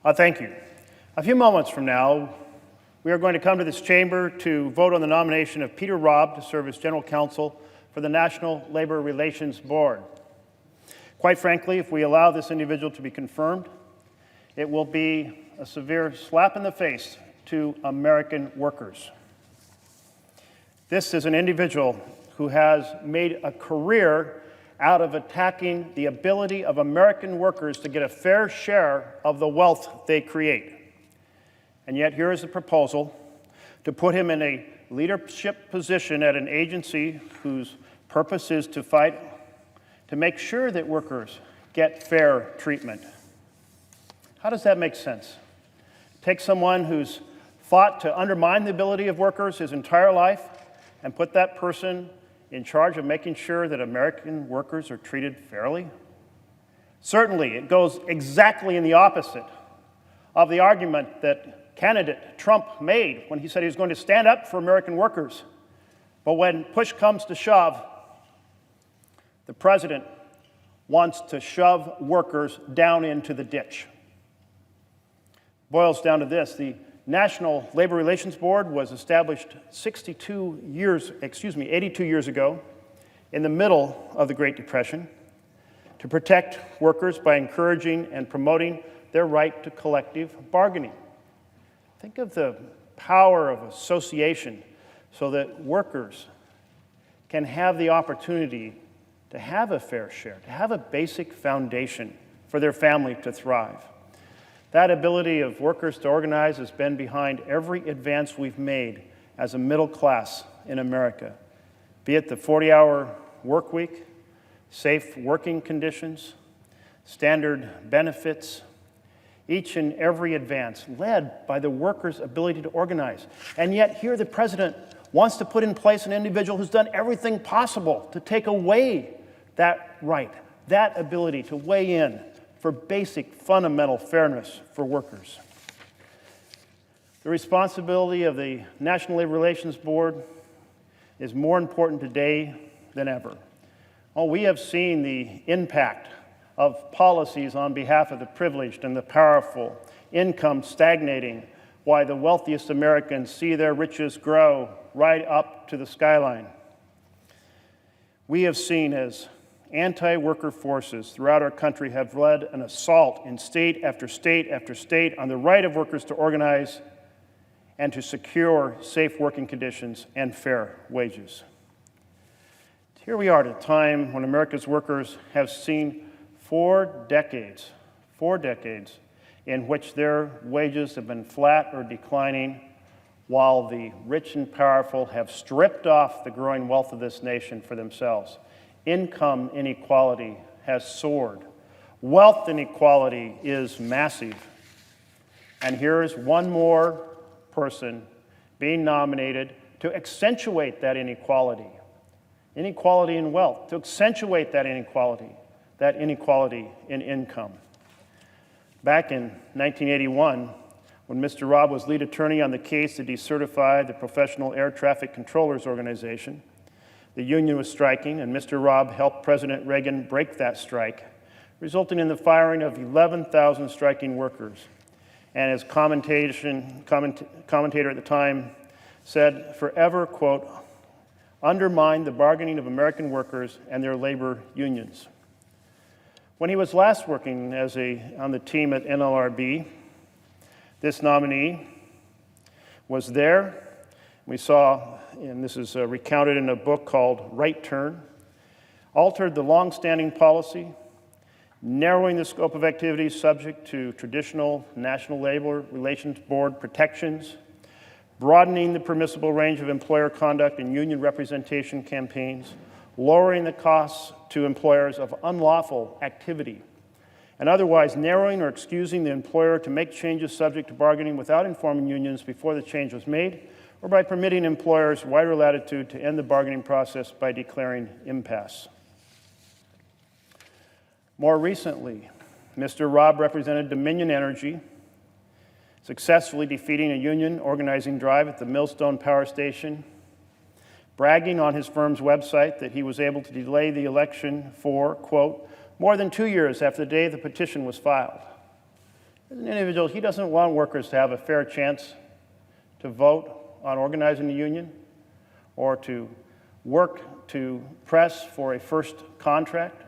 Thank you. A few moments from now, we are going to come to this chamber to vote on the nomination of Peter Robb to serve as General Counsel for the National Labor Relations Board. Quite frankly, if we allow this individual to be confirmed, it will be a severe slap in the face to American workers. This is an individual who has made a career out of attacking the ability of American workers to get a fair share of the wealth they create. And yet here is a proposal to put him in a leadership position at an agency whose purpose is to fight to make sure that workers get fair treatment. How does that make sense? Take someone who's fought to undermine the ability of workers his entire life and put that person in charge of making sure that American workers are treated fairly? Certainly, it goes exactly in the opposite of the argument that candidate Trump made when he said he was going to stand up for American workers. But when push comes to shove, the president wants to shove workers down into the ditch. Boils down to this: the National Labor Relations Board was established 82 years ago in the middle of the Great Depression to protect workers by encouraging and promoting their right to collective bargaining. Think of the power of association so that workers can have the opportunity to have a fair share, to have a basic foundation for their family to thrive. That ability of workers to organize has been behind every advance we've made as a middle class in America, be it the 40-hour work week, safe working conditions, standard benefits, each and every advance led by the workers' ability to organize. And yet here the president wants to put in place an individual who's done everything possible to take away that right, that ability to weigh in for basic fundamental fairness for workers. The responsibility of the National Labor Relations Board is more important today than ever. Oh, we have seen the impact of policies on behalf of the privileged and the powerful, income stagnating, while the wealthiest Americans see their riches grow right up to the skyline. We have seen as anti-worker forces throughout our country have led an assault in state after state after state on the right of workers to organize and to secure safe working conditions and fair wages. Here we are at a time when America's workers have seen 4 decades in which their wages have been flat or declining, while the rich and powerful have stripped off the growing wealth of this nation for themselves. Income inequality has soared. Wealth inequality is massive. And here is one more person being nominated to accentuate that inequality. Inequality in wealth, to accentuate that inequality in income. Back in 1981, when Mr. Robb was lead attorney on the case to decertify the Professional Air Traffic Controllers Organization, the union was striking, and Mr. Robb helped President Reagan break that strike, resulting in the firing of 11,000 striking workers. And as commentator at the time said, forever, quote, undermine the bargaining of American workers and their labor unions. When he was last working on the team at NLRB, this nominee was there. We saw, and this is recounted in a book called Right Turn, altered the long-standing policy, narrowing the scope of activities subject to traditional National Labor Relations Board protections, broadening the permissible range of employer conduct and union representation campaigns, lowering the costs to employers of unlawful activity, and otherwise narrowing or excusing the employer to make changes subject to bargaining without informing unions before the change was made, or by permitting employers wider latitude to end the bargaining process by declaring impasse. More recently, Mr. Robb represented Dominion Energy, successfully defeating a union organizing drive at the Millstone Power Station, bragging on his firm's website that he was able to delay the election for, quote, more than 2 years after the day the petition was filed. As an individual, he doesn't want workers to have a fair chance to vote on organizing the union or to work to press for a first contract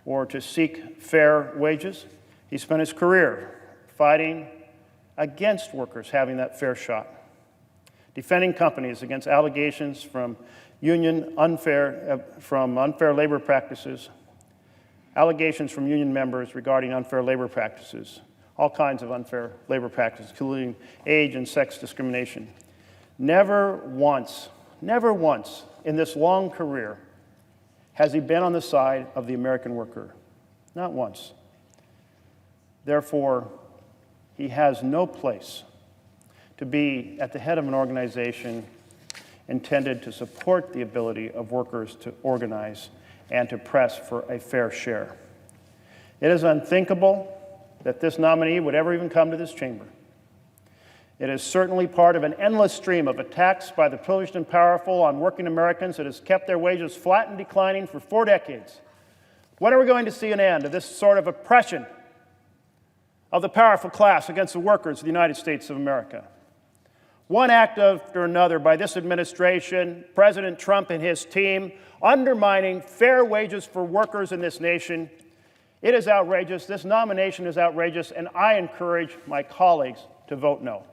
or to seek fair wages. He spent his career fighting against workers having that fair shot, defending companies against allegations from unfair labor practices, allegations from union members regarding unfair labor practices, all kinds of unfair labor practices, including age and sex discrimination. Never once in this long career has he been on the side of the American worker. Not once. Therefore, he has no place to be at the head of an organization intended to support the ability of workers to organize and to press for a fair share. It is unthinkable that this nominee would ever even come to this chamber. It is certainly part of an endless stream of attacks by the privileged and powerful on working Americans that has kept their wages flat and declining for 4 decades. When are we going to see an end to this sort of oppression of the powerful class against the workers of the United States of America? One act after another by this administration, President Trump and his team, undermining fair wages for workers in this nation. It is outrageous. This nomination is outrageous, and I encourage my colleagues to vote no.